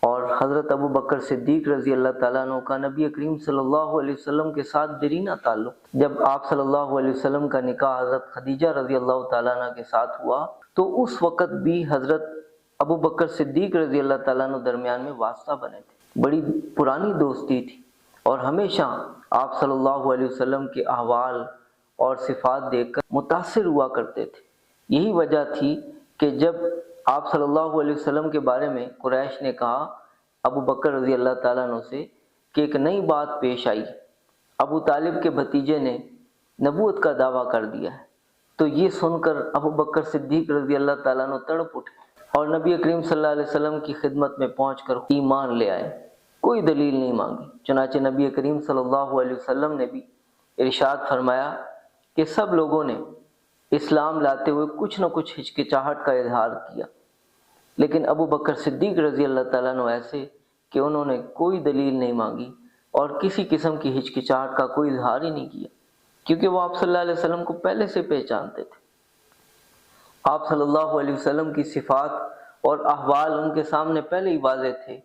اور حضرت ابو بکر صدیق رضی اللہ تعالیٰ عنہ کا نبی کریم صلی اللہ علیہ وسلم کے ساتھ دیرینہ تعلق۔ جب آپ صلی اللہ علیہ وسلم کا نکاح حضرت خدیجہ رضی اللہ تعالیٰ عنہ کے ساتھ ہوا تو اس وقت بھی حضرت ابو بکر صدیق رضی اللہ تعالیٰ عنہ درمیان میں واسطہ بنے تھے، بڑی پرانی دوستی تھی، اور ہمیشہ آپ صلی اللہ علیہ وسلم کے احوال اور صفات دیکھ کر متاثر ہوا کرتے تھے۔ یہی وجہ تھی کہ جب آپ صلی اللہ علیہ وسلم کے بارے میں قریش نے کہا ابو بکر رضی اللہ تعالیٰ عنہ سے کہ ایک نئی بات پیش آئی، ابو طالب کے بھتیجے نے نبوت کا دعویٰ کر دیا ہے، تو یہ سن کر ابو بکر صدیق رضی اللہ تعالیٰ عنہ تڑپ اٹھے اور نبی کریم صلی اللہ علیہ وسلم کی خدمت میں پہنچ کر ایمان لے آئے، کوئی دلیل نہیں مانگی۔ چنانچہ نبی کریم صلی اللہ علیہ وسلم نے بھی ارشاد فرمایا کہ سب لوگوں نے اسلام لاتے ہوئے کچھ نہ کچھ ہچکچاہٹ کا اظہار کیا، لیکن ابو بکر صدیق رضی اللہ تعالیٰ عنہ ایسے کہ انہوں نے کوئی دلیل نہیں مانگی اور کسی قسم کی ہچکچاہٹ کا کوئی اظہار ہی نہیں کیا، کیونکہ وہ آپ صلی اللہ علیہ وسلم کو پہلے سے پہچانتے تھے۔ آپ صلی اللہ علیہ وسلم کی صفات اور احوال ان کے سامنے پہلے ہی واضح تھے،